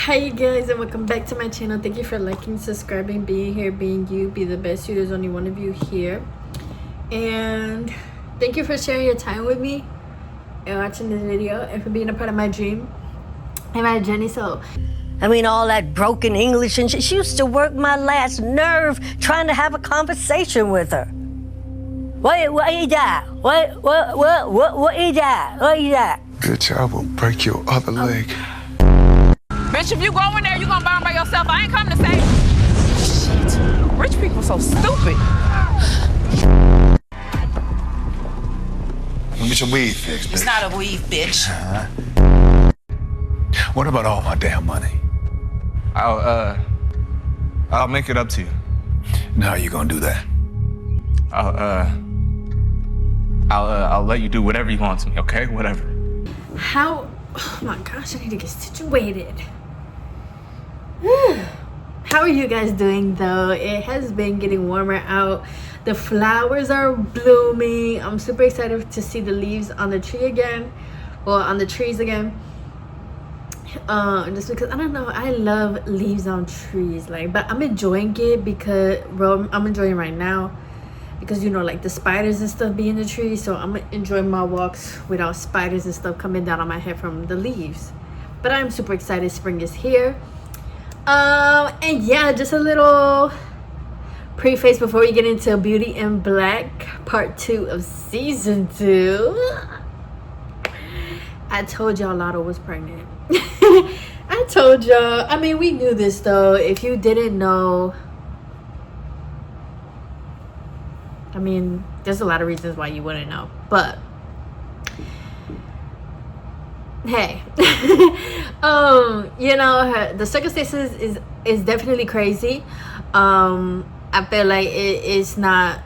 Hi you guys, and welcome back to my channel. Thank you for liking, subscribing, being here, being you, be the best you. There's only one of you here, and thank you for sharing your time with me and watching this video and for being a part of my dream and my journey. So I mean, all that broken English and she used to work my last nerve trying to have a conversation with her. What is that? What is that? What is that? Bitch, I will break your other leg. Bitch, if you go in there, you gonna burn by yourself. I ain't coming to save you. Shit. Rich people so stupid. Let me get your weed fixed, bitch. It's not a weave, bitch. What about all my damn money? I'll make it up to you. Now you gonna do that? I'll let you do whatever you want to me, okay? Whatever. how, oh my gosh, I need to get situated. How are you guys doing though? It has been getting warmer out. The flowers are blooming. I'm super excited to see the leaves on the tree again, or on the trees again. Just because I don't know, I love leaves on trees, like, but I'm enjoying it because, well, I'm enjoying right now because, you know, like the spiders and stuff be in the trees, so I'm enjoying my walks without spiders and stuff coming down on my head from the leaves. But I'm super excited spring is here. And yeah, just a little preface before we get into Beauty in Black part 2 of season 2. I told y'all Lotto was pregnant. I told y'all. I mean, we knew this though. If you didn't know, I mean, there's a lot of reasons why you wouldn't know, but hey. You know, the circumstances is definitely crazy. I feel like it's not,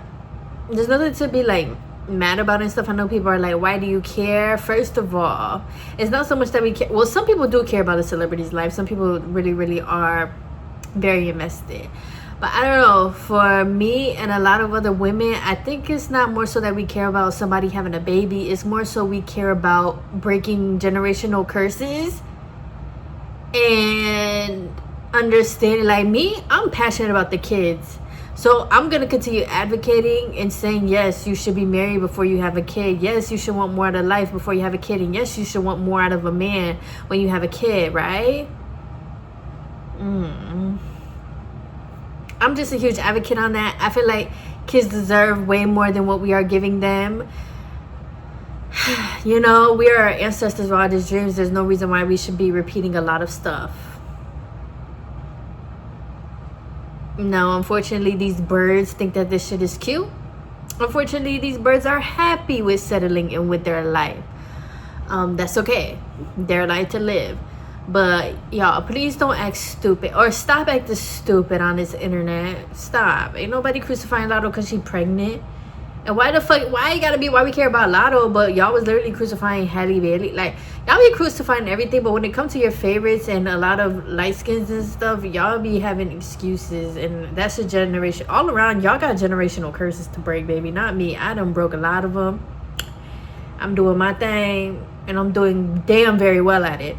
there's nothing to be like mad about and stuff. I know people are like, why do you care? First of all, it's not so much that we care. Well, some people do care about a celebrity's life. Some people really are very invested, but I don't know, for me and a lot of other women, I think it's not more so that we care about somebody having a baby. It's more so we care about breaking generational curses and understanding. Like me, I'm passionate about the kids, so I'm going to continue advocating and saying, yes, you should be married before you have a kid. Yes, you should want more out of life before you have a kid. And yes, you should want more out of a man when you have a kid, right? I'm just a huge advocate on that. I feel like kids deserve way more than what we are giving them. You know, we are our ancestors' wildest dreams. There's no reason why we should be repeating a lot of stuff. No, unfortunately, these birds think that this shit is cute. Unfortunately, these birds are happy with settling in with their life. That's okay. Their life to live. But y'all, please don't act stupid, or stop acting stupid on this internet. Stop. Ain't nobody crucifying Lotto because she pregnant. And why the fuck, why you gotta be, why we care about Lotto, but y'all was literally crucifying Halle Bailey? Like, y'all be crucifying everything, but when it comes to your favorites and a lot of light skins and stuff, y'all be having excuses. And that's a generation all around. Y'all got generational curses to break, baby, not me. I done broke a lot of them. I'm doing my thing, and I'm doing damn very well at it.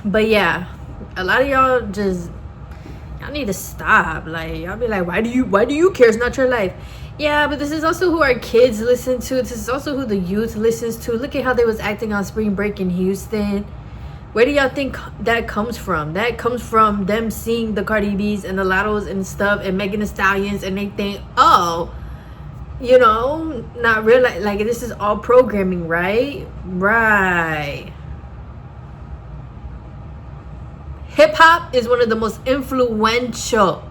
But yeah, a lot of y'all just, y'all need to stop. Like, y'all be like, why do you care? It's not your life. Yeah, but this is also who our kids listen to. This is also who the youth listens to. Look at how they was acting on spring break in Houston. Where do y'all think that comes from? That comes from them seeing the Cardi B's and the Lottos and stuff and Megan Thee Stallions, and they think, oh, you know, not realize, like, this is all programming, right? Right. Hip-hop is one of the most influential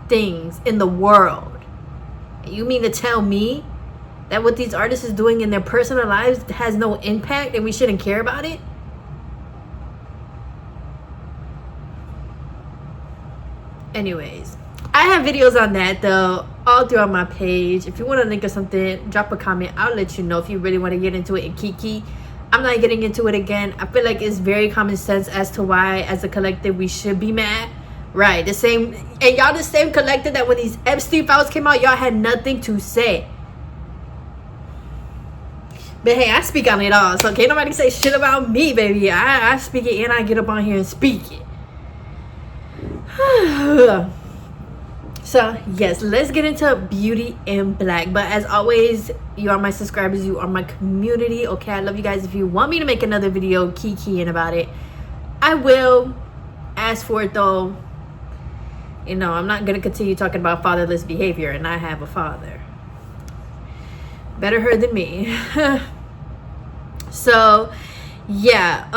things in the world. You mean to tell me that what these artists is doing in their personal lives has no impact and we shouldn't care about it? Anyways, I have videos on that though, all throughout my page. If you want a link or something, drop a comment. I'll let you know if you really want to get into it and kiki. I'm not getting into it again. I feel like it's very common sense as to why, as a collective, we should be mad. Right, the same, and y'all the same collective that when these Epstein files came out, y'all had nothing to say. But hey, I speak on it all, so can't nobody say shit about me, baby. I speak it and I get up on here and speak it. So yes, let's get into Beauty in Black. But as always, you are my subscribers, you are my community. Okay, I love you guys. If you want me to make another video kikiing about it, I will. Ask for it though. You know, I'm not gonna continue talking about fatherless behavior, and I have a father. Better her than me. So yeah,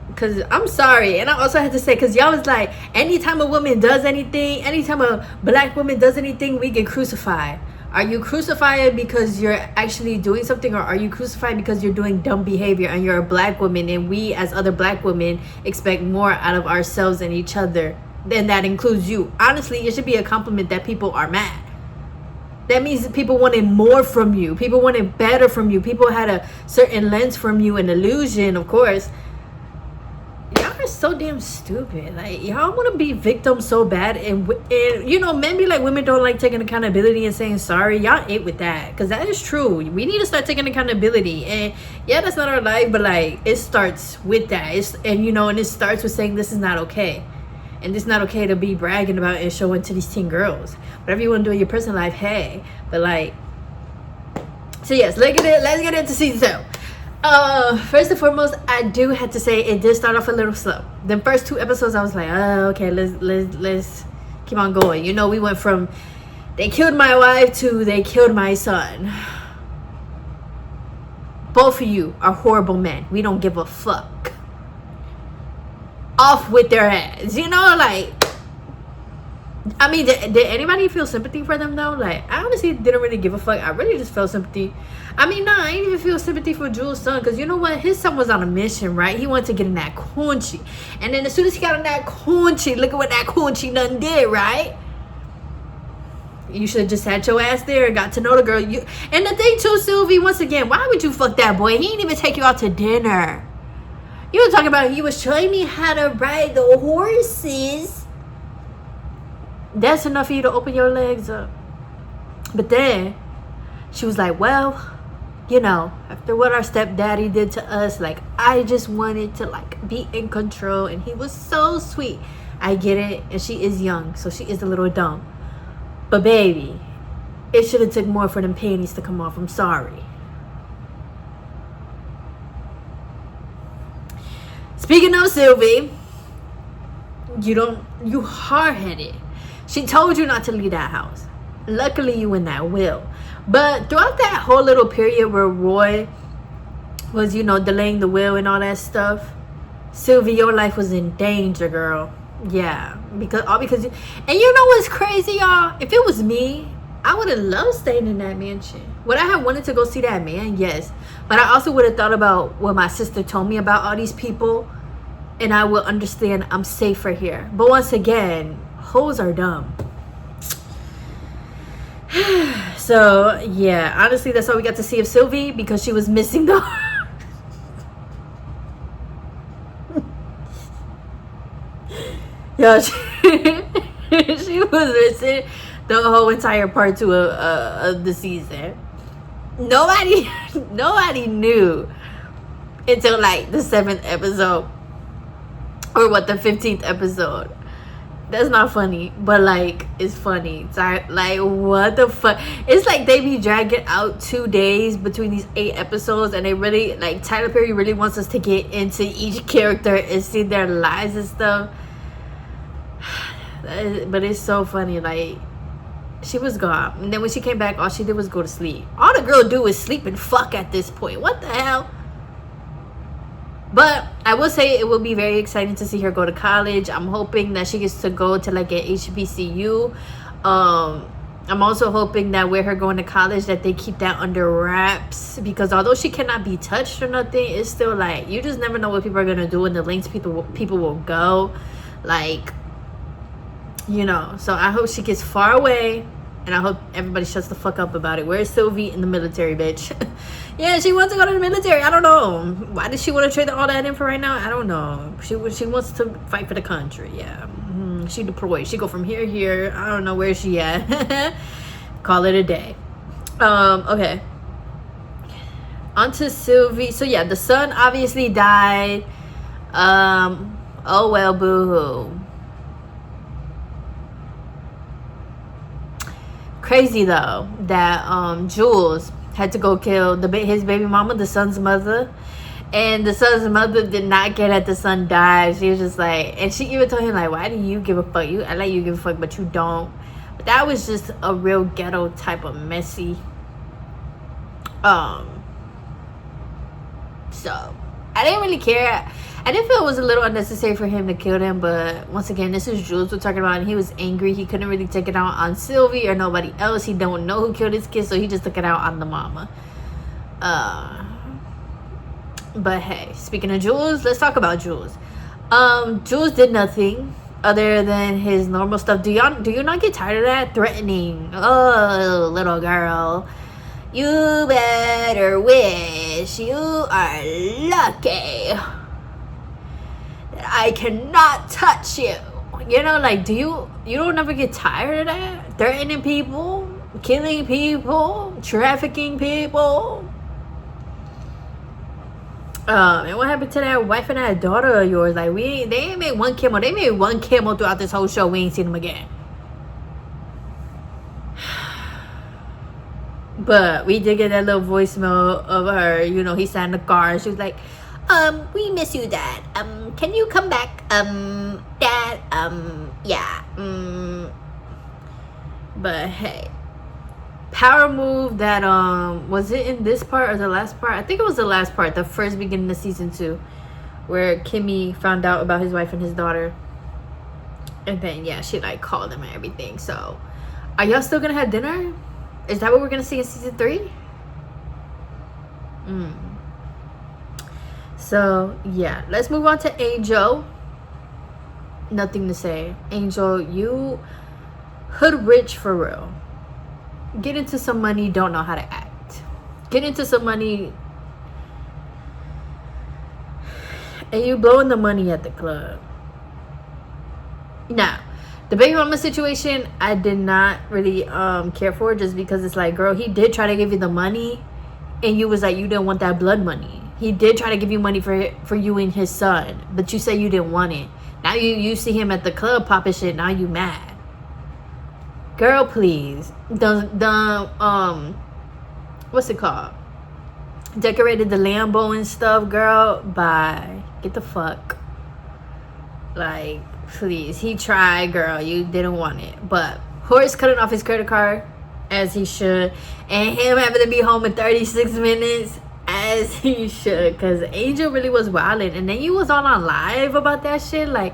because I'm sorry, and I also had to say, because y'all was like, anytime a woman does anything, anytime a black woman does anything, we get crucified. Are you crucified because you're actually doing something, or are you crucified because you're doing dumb behavior and you're a black woman, and we as other black women expect more out of ourselves and each other, and that includes you? Honestly, it should be a compliment that people are mad. That means people wanted more from you. People wanted better from you. People had a certain lens from you, an illusion, of course. Y'all are so damn stupid. Like, y'all want to be victims so bad. And you know, men be like, women don't like taking accountability and saying sorry. Y'all ate with that. Because that is true. We need to start taking accountability. And yeah, that's not our life. But like, it starts with that. And you know, and it starts with saying this is not okay. And it's not okay to be bragging about and showing to these teen girls. Whatever you want to do in your personal life, hey. But like, so yes, let's get into season 2. First and foremost, I do have to say it did start off a little slow. The first 2 episodes, I was like, oh, okay, let's keep on going. You know, we went from they killed my wife to they killed my son. Both of you are horrible men. We don't give a fuck. Off with their heads, you know, like, I mean, did anybody feel sympathy for them though? Like, I honestly didn't really give a fuck. I really just felt sympathy. I mean, nah, I didn't even feel sympathy for Jules' son, because you know what, his son was on a mission, right? He wanted to get in that coochie, and then as soon as he got in that coochie, look at what that coochie done did, right? You should have just had your ass there and got to know the girl. And the thing too, Sylvie, once again, why would you fuck that boy? He didn't even take you out to dinner. You were talking about he was showing me how to ride the horses. That's enough for you to open your legs up. But then she was like, well, you know, after what our stepdaddy did to us, like, I just wanted to like be in control, and he was so sweet. I get it, and she is young, so she is a little dumb. But baby, it should have took more for them panties to come off. I'm sorry. Speaking of Sylvie, you hard-headed. She told you not to leave that house. Luckily, you in that will. But throughout that whole little period where Roy was, you know, delaying the will and all that stuff, Sylvie, your life was in danger, girl. Yeah, because and you know what's crazy, y'all? If it was me, I would have loved staying in that mansion. Would I have wanted to go see that man? Yes. But I also would have thought about what my sister told me about all these people, and I will understand I'm safer here. But once again, hoes are dumb. So yeah, honestly, that's all we got to see of Sylvie, because she was missing the yeah, she was missing the whole entire part 2 of the season. Nobody knew until like the 7th episode, or what, the 15th episode. That's not funny, but like, it's funny. It's like, what the fuck? It's like they be dragging out 2 days between these 8 episodes, and they really, like, Tyler Perry really wants us to get into each character and see their lives and stuff. But it's so funny. Like, she was gone, and then when she came back, all she did was go to sleep. All the girl do is sleep and fuck at this point. What the hell? But I will say it will be very exciting to see her go to college. I'm hoping that she gets to go to like an HBCU. I'm also hoping that with her going to college, that they keep that under wraps, because although she cannot be touched or nothing, it's still like, you just never know what people are gonna do and the lengths people will go, like, you know. So I hope she gets far away, and I hope everybody shuts the fuck up about it. Where's Sylvie in the military, bitch? Yeah, she wants to go to the military. I don't know. Why does she want to trade all that in for right now? I don't know. She wants to fight for the country. Yeah. She deployed. She go from here. I don't know where she at. Call it a day. Okay. onto Sylvie. So yeah, the son obviously died. Oh well, boo-hoo. Crazy though that Jules had to go kill his baby mama, the son's mother. And the son's mother did not care that the son died. She was just like, and she even told him like, why do you give a fuck? I let you give a fuck, but you don't. But that was just a real ghetto type of messy. So I didn't really care. I did feel it was a little unnecessary for him to kill them, but once again, this is Jules we're talking about, and he was angry. He couldn't really take it out on Sylvie or nobody else. He don't know who killed his kid, so he just took it out on the mama. But hey, speaking of Jules, let's talk about Jules. Jules did nothing other than his normal stuff. Do you not get tired of that? Threatening. Oh, little girl, you better wish you are lucky that I cannot touch you. You know, like, you don't ever get tired of that? Threatening people, killing people, trafficking people. And what happened to that wife and that daughter of yours? Like, they ain't made one cameo. They made one cameo throughout this whole show. We ain't seen them again. But we did get that little voicemail of her. You know, he sat in the car and she was like, we miss you, Dad. Can you come back? Dad, yeah. But hey. Power move that was it in this part or the last part? I think it was the last part, the first beginning of season 2, where Kimmy found out about his wife and his daughter, and then yeah, she like called him and everything. So are y'all still gonna have dinner? Is that what we're gonna see in season 3? So yeah, let's move on to Angel. Nothing to say. Angel, you hood rich for real. Get into some money, don't know how to act. Get into some money, and you blowing the money at the club. Now, the baby mama situation, I did not really care for, just because it's like, girl, he did try to give you the money, and you was like, you didn't want that blood money. He did try to give you money for you and his son, but you said you didn't want it. Now you see him at the club popping shit. Now you mad. Girl, please. What's it called? Decorated the Lambo and stuff, girl. Bye. Get the fuck. Like, please. He tried, girl. You didn't want it. But Horace cutting off his credit card, as he should. And him having to be home in 36 minutes, as he should. Because Angel really was wilding. And then you was all on live about that shit. Like,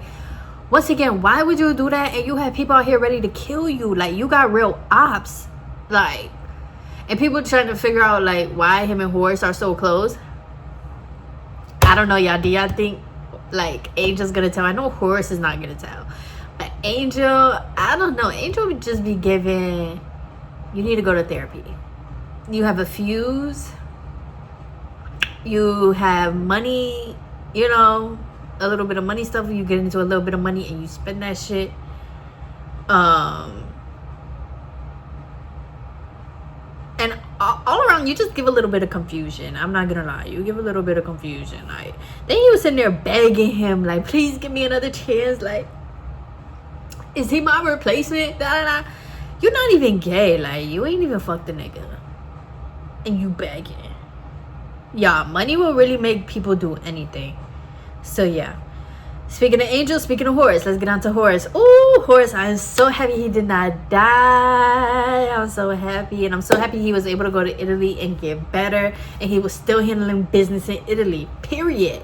once again, why would you do that? And you have people out here ready to kill you. Like, you got real ops. Like, and people trying to figure out, like, why him and Horace are so close. I don't know, y'all. Do y'all think, like, Angel's gonna tell? I know Horace is not gonna tell. But Angel, I don't know. Angel would just be giving, you need to go to therapy. You have a fuse. You have money, you know, a little bit of money stuff. You get into a little bit of money and you spend that shit. And all around, you just give a little bit of confusion. I'm not gonna lie, you give a little bit of confusion. Like, then you was sitting there begging him, like, please give me another chance. Like, is he my replacement? Da-da-da. You're not even gay. Like, you ain't even fucked the nigga, and you begging. Yeah, money will really make people do anything. So yeah, speaking of Angel, speaking of Horace, let's get on to Horace. Oh, Horace, I'm so happy he did not die. I'm so happy. And I'm so happy he was able to go to Italy and get better, and he was still handling business in Italy, period.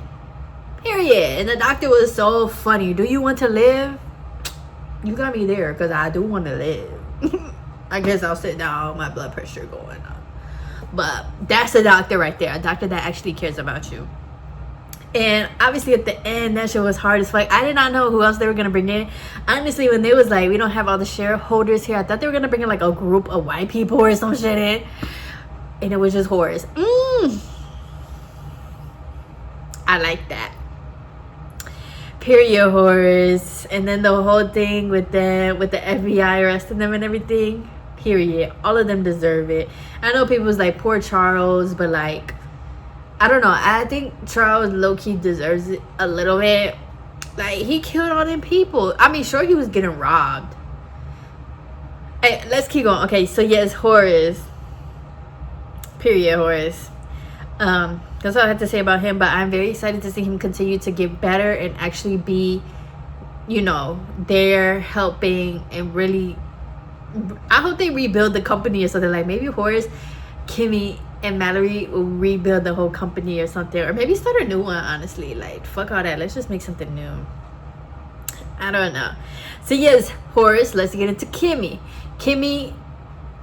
And the doctor was so funny. Do you want to live? You got me there, because I do want to live. I guess I'll sit down, my blood pressure going up. But that's a doctor right there, a doctor that actually cares about you. And obviously at the end, that shit was hard as fuck. I did not know who else they were gonna bring in. Honestly, when they was like, we don't have all the shareholders here, I thought they were gonna bring in like a group of white people or some shit in. And it was just Horace. I like that. Period, Horace. And then the whole thing with them, with the FBI arresting them and everything. Period. All of them deserve it. I know people was like, poor Charles, but like, I don't know. I think Charles low-key deserves it a little bit. Like, he killed all them people. I mean, sure, he was getting robbed. Hey, let's keep going. Okay, so yes, Horace. Period, Horace. That's all I have to say about him. But I'm very excited to see him continue to get better and actually be, you know, there helping and really. I hope they rebuild the company or something. Like, maybe Horace, Kimmy, and Mallory will rebuild the whole company or something, or maybe start a new one. Honestly, like, fuck all that, let's just make something new. I don't know. So yes, Horace, let's get into Kimmy.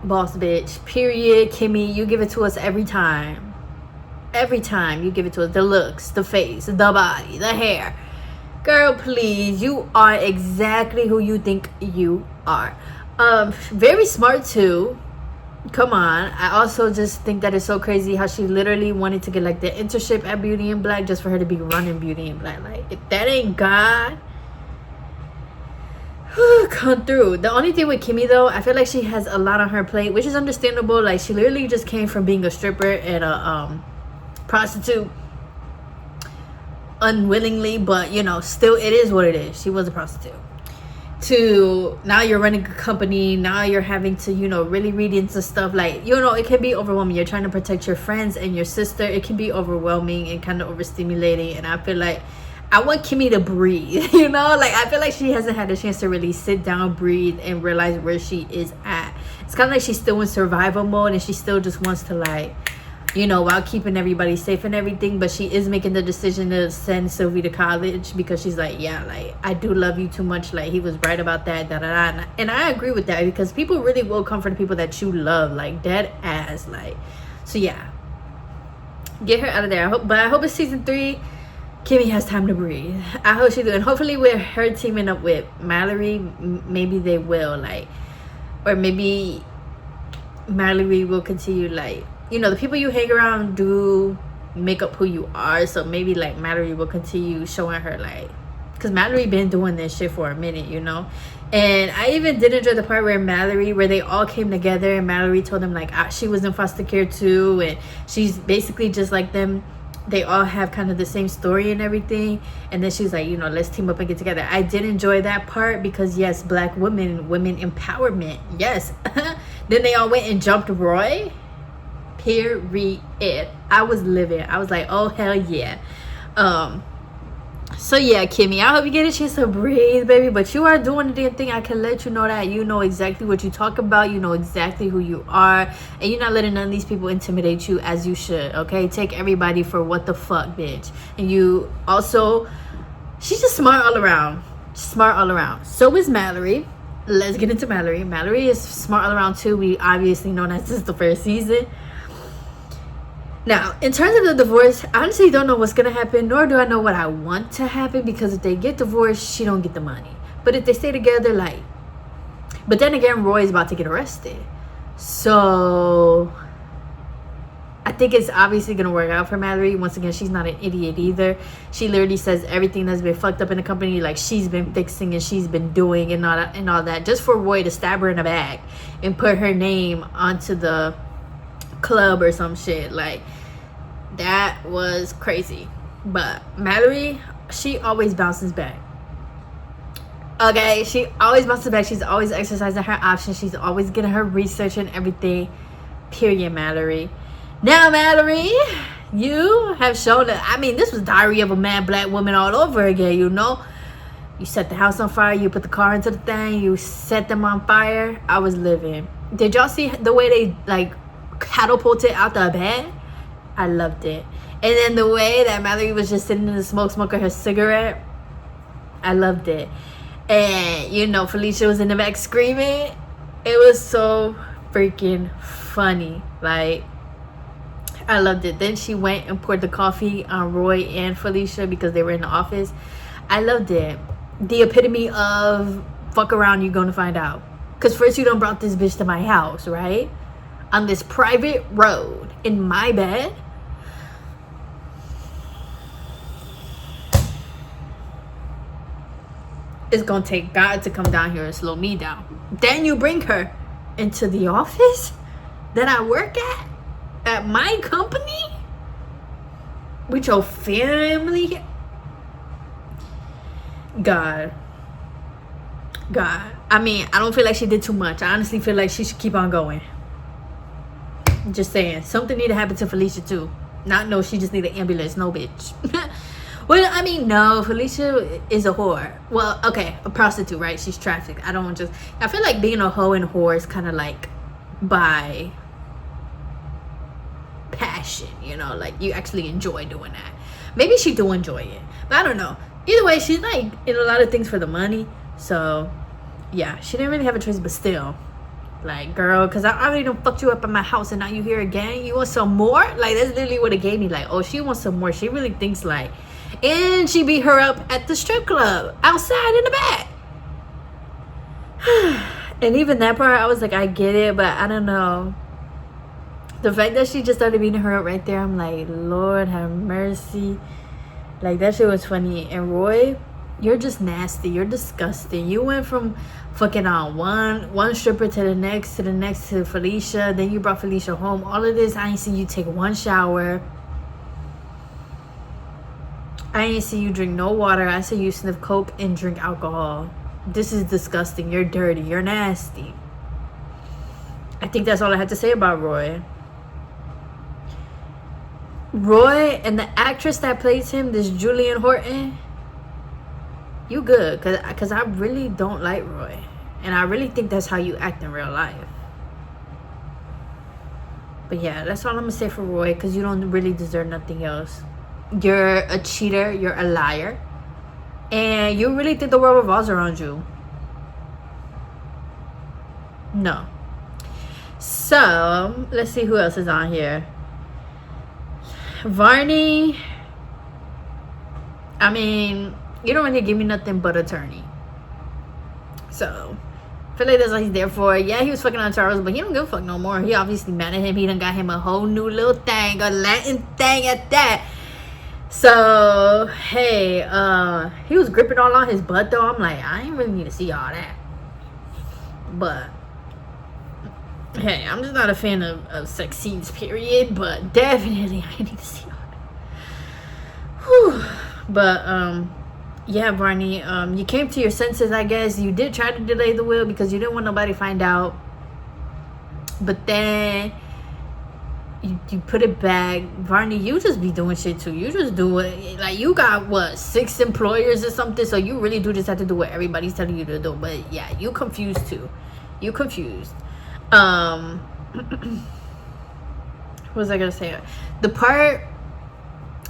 Boss bitch, period. Kimmy, you give it to us every time you give it to us. The looks, the face, the body, the hair. Girl, please, you are exactly who you think you are. Very smart too. Come on. I also just think that it's so crazy how she literally wanted to get like the internship at Beauty in Black just for her to be running Beauty in Black. Like, if that ain't God, come through. The only thing with Kimmy though, I feel like she has a lot on her plate, which is understandable. Like, she literally just came from being a stripper and a prostitute unwillingly, but you know, still it is what it is. She was a prostitute. To now you're running a company, now you're having to, you know, really read into stuff. Like, you know, it can be overwhelming. You're trying to protect your friends and your sister. It can be overwhelming and kind of overstimulating. And I feel like I want Kimmy to breathe, you know? Like, I feel like she hasn't had a chance to really sit down, breathe, and realize where she is at. It's kind of like she's still in survival mode and she still just wants to, like, you know, while keeping everybody safe and everything. But she is making the decision to send Sylvie to college because she's like, yeah, like, I do love you too much. Like, he was right about that, da-da-da. And I agree with that, because people really will come for the people that you love, like, dead ass. Like, so yeah, get her out of there. I hope it's season 3. Kimmy has time to breathe. I hope she do. And hopefully with her teaming up with Mallory, maybe they will, like, or maybe Mallory will continue, like, you know, the people you hang around do make up who you are. So maybe, like, Mallory will continue showing her, like, because Mallory been doing this shit for a minute, you know. And I even did enjoy the part where they all came together and Mallory told them, like, she was in foster care too, and she's basically just like them. They all have kind of the same story and everything. And then she's like, you know, let's team up and get together. I did enjoy that part because, yes, black women empowerment, yes. Then they all went and jumped Roy. Period. I was living. I was like, oh hell yeah. So yeah, Kimmy, I hope you get a chance to breathe, baby. But you are doing the damn thing. I can let you know that you know exactly what you talk about. You know exactly who you are, and you're not letting none of these people intimidate you, as you should. Okay, take everybody for what the fuck, bitch. And you also, she's just smart all around. Smart all around. So is Mallory. Let's get into Mallory. Mallory is smart all around too. We obviously know that since the first season. Now, in terms of the divorce, I honestly don't know what's going to happen, nor do I know what I want to happen, because if they get divorced, she don't get the money. But if they stay together, like... But then again, Roy's about to get arrested. So... I think it's obviously going to work out for Mallory. Once again, she's not an idiot either. She literally says everything that's been fucked up in the company, like, she's been fixing and she's been doing and all that, just for Roy to stab her in the back and put her name onto the club or some shit. Like, that was crazy. But Mallory, she always bounces back. Okay, she always bounces back. She's always exercising her options. She's always getting her research and everything. Period, Mallory. Now, Mallory, you have shown that, I mean, this was Diary of a Mad Black Woman all over again, you know. You set the house on fire, you put the car into the thing, you set them on fire. I was living. Did y'all see the way they, like, catapulted out the bed? I loved it. And then the way that Mallory was just sitting in the smoke smoking her cigarette, I loved it. And, you know, Felicia was in the back screaming. It was so freaking funny. Like, I loved it. Then she went and poured the coffee on Roy and Felicia because they were in the office. I loved it. The epitome of fuck around, you're gonna find out. Because first you done brought this bitch to my house, right? On this private road in my bed. It's gonna take God to come down here and slow me down. Then you bring her into the office that I work at my company. with your family. God. I mean, I don't feel like she did too much. I honestly feel like she should keep on going. Just saying. Something need to happen to Felicia too. Not no, she just need an ambulance. No, bitch. Well, I mean, no. Felicia is a whore. Well, okay, a prostitute, right? She's trafficked. I feel like being a hoe and whore is kind of like by passion, you know? Like, you actually enjoy doing that. Maybe she do enjoy it. But I don't know. Either way, she's like in a lot of things for the money. So, yeah, she didn't really have a choice, but still. Like, girl, because I already done fucked you up at my house and now you here again. You want some more? Like, that's literally what it gave me. Like, oh, she wants some more. She really thinks like, and she beat her up at the strip club outside in the back. And even that part, I was like, I get it, but I don't know. The fact that she just started beating her up right there, I'm like, Lord have mercy. Like, that shit was funny. And Roy, you're just nasty. You're disgusting. You went from fucking on one stripper to the next to Felicia. Then you brought Felicia home. All of this, I ain't seen you take one shower. I ain't see you drink no water. I see you sniff coke and drink alcohol. This is disgusting. You're dirty. You're nasty. I think that's all I had to say about Roy. Roy and the actress that plays him, this Julian Horton, you good, cause I really don't like Roy, and I really think that's how you act in real life. But yeah, that's all I'm gonna say for Roy, cause you don't really deserve nothing else. You're a cheater. You're a liar, and you really think the world revolves around you. No. So let's see who else is on here. Varney, I mean, you don't really give me nothing but attorney. So, I feel like that's what he's there for. Yeah, he was fucking on Charles, but he don't give a fuck no more. He obviously mad at him. He done got him a whole new little thing, a Latin thing at that. So, hey, he was gripping all on his butt, though. I'm like, I ain't really need to see all that. But, hey, I'm just not a fan of sex scenes, period. But definitely, I need to see all that. Whew. But, yeah, Barney, you came to your senses, I guess. You did try to delay the will because you didn't want nobody to find out. But then you put it back. Barney, you just be doing shit too. You just do it. Like, you got, what, 6 employers or something? So you really do just have to do what everybody's telling you to do. But, yeah, you confused too. You confused. What was I gonna say? The part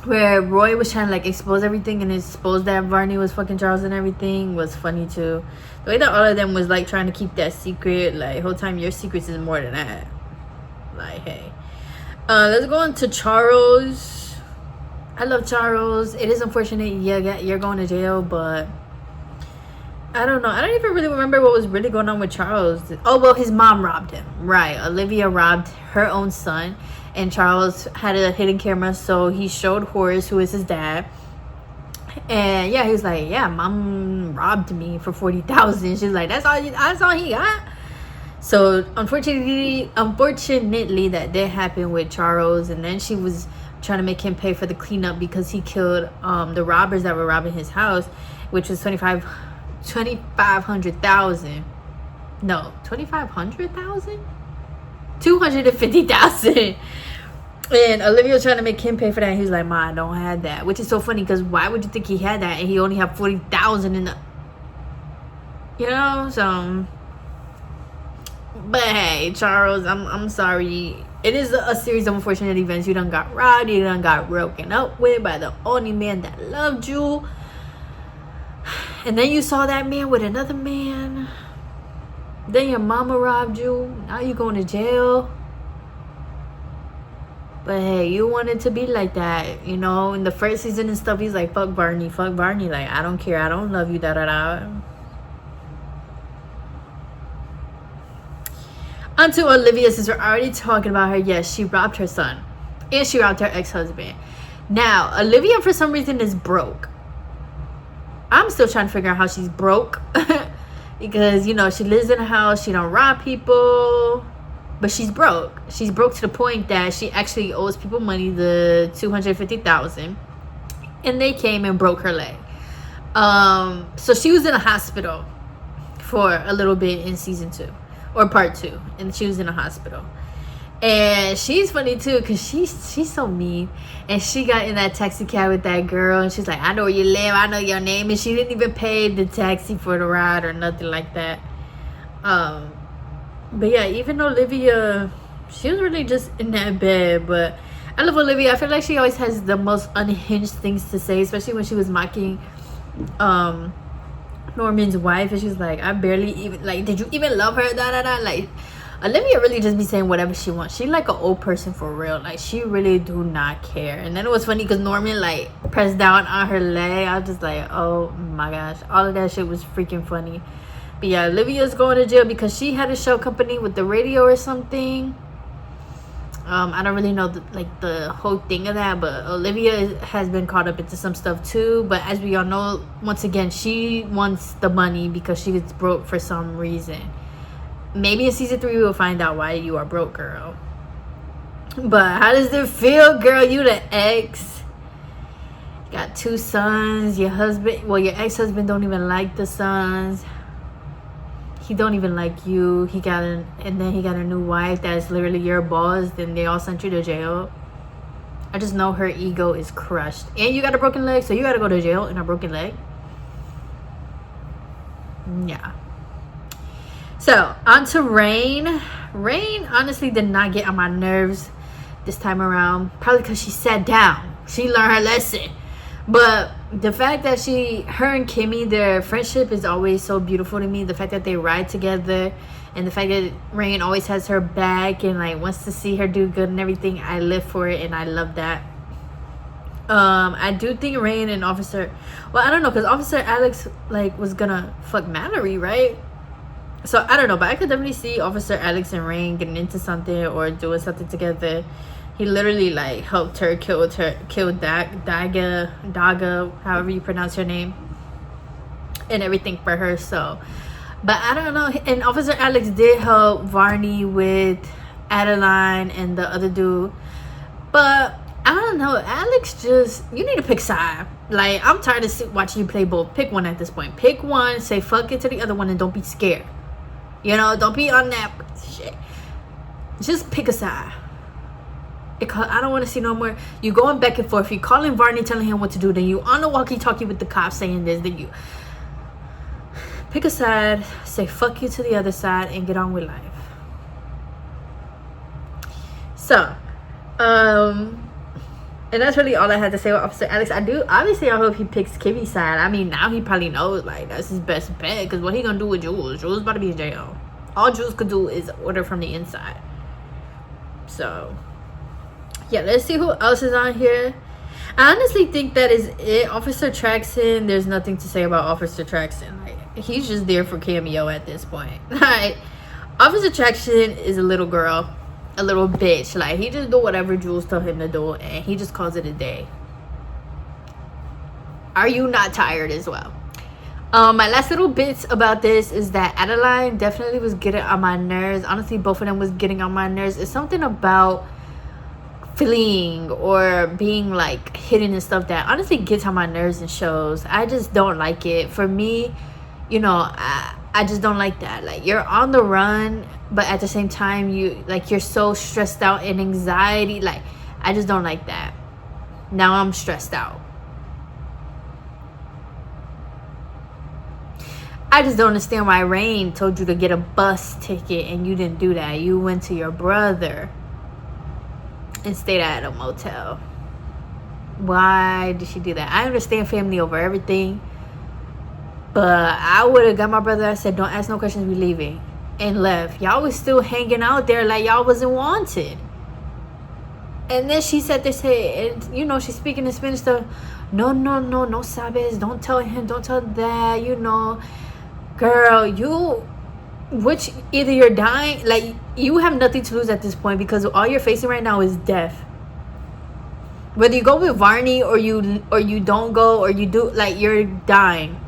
where Roy was trying to like expose everything and expose that Barney was fucking Charles and everything was funny too. The way that all of them was like trying to keep that secret, like whole time your secrets is more than that. Like, hey, let's go on to Charles. I love Charles. It is unfortunate you're going to jail, but I don't know. I don't even really remember what was really going on with Charles. Oh, well, his mom robbed him. Right. Olivia robbed her own son. And Charles had a hidden camera. So he showed Horace, who is his dad. And yeah, he was like, yeah, mom robbed me for $40,000. She's like, that's all he got. So unfortunately, that did happen with Charles. And then she was trying to make him pay for the cleanup because he killed the robbers that were robbing his house, which was $250,000. No, $250,000. $250,000. And Olivia was trying to make him pay for that. He was like, "Ma, I don't have that," which is so funny because why would you think he had that and he only had $40,000 in the, you know? So, but hey, Charles, I'm sorry. It is a series of unfortunate events. You done got robbed. You done got broken up with by the only man that loved you. And then you saw that man with another man. Then your mama robbed you. Now you going to jail. But hey, you wanted to be like that, you know. In the first season and stuff, he's like, fuck Barney. Like, I don't care. I don't love you, da-da-da. On to Olivia, since we're already talking about her. Yes, she robbed her son. And she robbed her ex-husband. Now, Olivia, for some reason, is broke. I'm still trying to figure out how she's broke. Because, you know, she lives in a house. She don't rob people. but she's broke. She's broke to the point that she actually owes people money, the $250,000, and they came and broke her leg. So she was in a hospital for a little bit in season 2 or part 2, and she was in a hospital. And she's funny too, because she's so mean. And she got in that taxi cab with that girl, and she's like, I know where you live, I know your name. And she didn't even pay the taxi for the ride or nothing like that. But yeah, even Olivia, she was really just in that bed. But I love Olivia. I feel like she always has the most unhinged things to say, especially when she was mocking Norman's wife, and she's like, I barely even, like, did you even love her, da da da. Like, Olivia really just be saying whatever she wants. She like an old person for real. Like, she really do not care. And then it was funny because Norman like pressed down on her leg. I was just like, oh my gosh, all of that shit was freaking funny. But yeah, Olivia's going to jail because she had a show company with the radio or something. I don't really know the whole thing of that, but Olivia has been caught up into some stuff too. But as we all know, once again, she wants the money because she gets broke for some reason. Maybe in season 3 we'll find out why you are broke, girl. But how does it feel, girl? You the ex, got 2 sons. Your husband, well, your ex-husband don't even like the sons. He don't even like you. And then he got a new wife that's literally your boss. Then they all sent you to jail. I just know her ego is crushed. And you got a broken leg, so you gotta go to jail in a broken leg. Yeah. So on to Rain. Rain honestly did not get on my nerves this time around. Probably because she sat down. She learned her lesson. But the fact that her and Kimmy, their friendship is always so beautiful to me. The fact that they ride together, and the fact that Rain always has her back and like wants to see her do good and everything. I live for it, and I love that. I do think Rain and Officer, well, I don't know, because Officer Alex like was gonna fuck Mallory, right? So I don't know, but I could definitely see Officer Alex and Rain getting into something or doing something together. He literally like helped her kill Daga, however you pronounce her name, and everything for her. So, but I don't know. And Officer Alex did help Varney with Adeline and the other dude, but I don't know. Alex, just, you need to pick side. Like, I'm tired of watching you play both. Pick one at this point. Pick one, say fuck it to the other one, and don't be scared. You know, don't be on that shit. Just pick a side. Because I don't want to see no more. You going back and forth. You calling Varney, telling him what to do. Then you on the walkie-talkie with the cops saying this. Then you pick a side, say fuck you to the other side, and get on with life. So, and that's really all I had to say with Officer Alex. I hope he picks Kimmy's side. I mean, now he probably knows like that's his best bet. Because what he gonna do with Jules? Jules about to be in jail. All Jules could do is order from the inside. So yeah, let's see who else is on here. I honestly think that is it. Officer Traxon, there's nothing to say about Officer Traxon. Like, he's just there for cameo at this point. Like, Officer Traxon is a little girl, a little bitch. Like, he just do whatever Jules tell him to do, and he just calls it a day. Are you not tired as well? My last little bits about this is that Adeline definitely was getting on my nerves. Honestly, both of them was getting on my nerves. It's something about fleeing or being like hidden and stuff that honestly gets on my nerves in shows. I just don't like it. For me, you know, I just don't like that. Like, you're on the run, but at the same time you're so stressed out and anxiety. Like, I just don't like that. Now I'm stressed out. I just don't understand why Rain told you to get a bus ticket and you didn't do that. You went to your brother and stayed at a motel. Why did she do that? I understand family over everything, but I would have got my brother. I said, don't ask no questions, we leaving, and left. Y'all was still hanging out there like y'all wasn't wanted. And then she said this, hey, and you know, she's speaking in Spanish stuff. No sabes, don't tell him, don't tell that, you know. Girl, either you're dying, like, you have nothing to lose at this point, because all you're facing right now is death. Whether you go with Varney or you don't go, or you do, like, you're dying.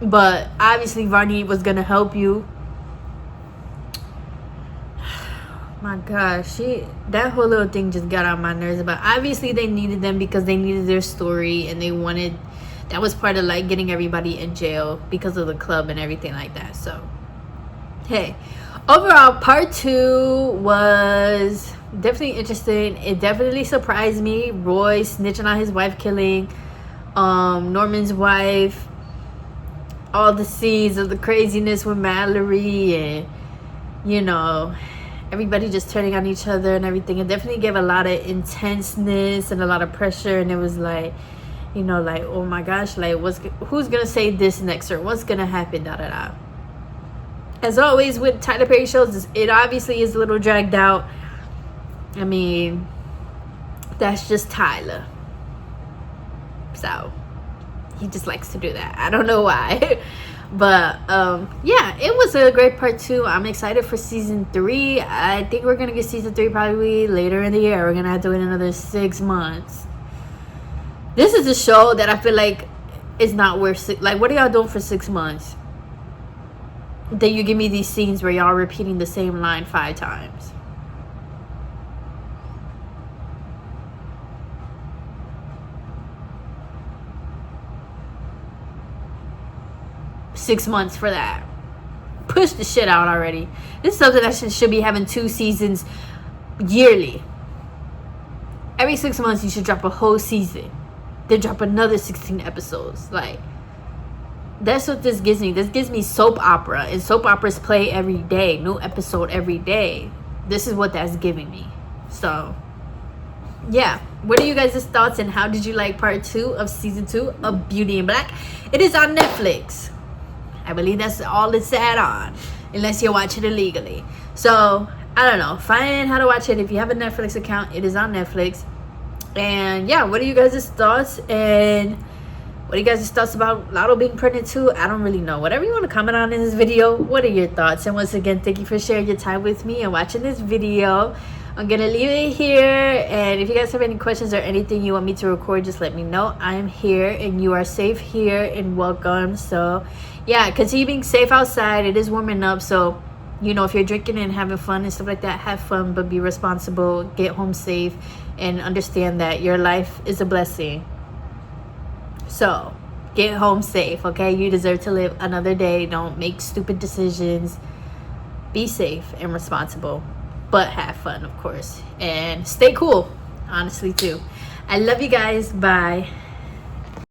But obviously Varney was gonna help you. My gosh, that whole little thing just got on my nerves. But obviously they needed them because they needed their story, and they wanted, that was part of like getting everybody in jail because of the club and everything like that. So hey, overall part 2 was definitely interesting. It definitely surprised me. Roy snitching on his wife killing Norman's wife, all the scenes of the craziness with Mallory, and you know, everybody just turning on each other and everything. It definitely gave a lot of intenseness and a lot of pressure, and it was like, you know, like, oh my gosh, like who's gonna say this next, or what's gonna happen, da da da. As always with Tyler Perry shows, it obviously is a little dragged out. I mean, that's just Tyler, so he just likes to do that. I don't know why. But yeah, it was a great part 2. I'm excited for season 3. I think we're gonna get season 3 probably later in the year. We're gonna have to wait another 6 months. This is a show that I feel like is not worth like, what are y'all doing for 6 months? Then you give me these scenes where y'all repeating the same line 5 times. $6 months for that. Push the shit out already. This is something that should be having 2 seasons yearly. Every 6 months you should drop a whole season, then drop another 16 episodes. Like, that's what this gives me. This gives me soap opera, and soap operas play every day, new episode every day. This is what that's giving me. So yeah, what are you guys' thoughts, and how did you like part 2 of season 2 of Beauty in Black? It is on Netflix. I believe that's all it's at on, unless you watch it illegally. So I don't know, find how to watch it. If you have a Netflix account, it is on Netflix. And yeah, what are you guys' thoughts, and what are you guys' thoughts about Lotto being pregnant too? I don't really know. Whatever you want to comment on in this video, what are your thoughts? And once again, thank you for sharing your time with me and watching this video. I'm gonna leave it here, and if you guys have any questions or anything you want me to record, just let me know. I am here, and you are safe here and welcome. So yeah, continue being safe outside. It is warming up, so you know, if you're drinking and having fun and stuff like that, have fun, but be responsible. Get home safe, and understand that your life is a blessing. So get home safe, okay? You deserve to live another day. Don't make stupid decisions. Be safe and responsible, but have fun, of course, and stay cool, honestly, too. I love you guys. Bye.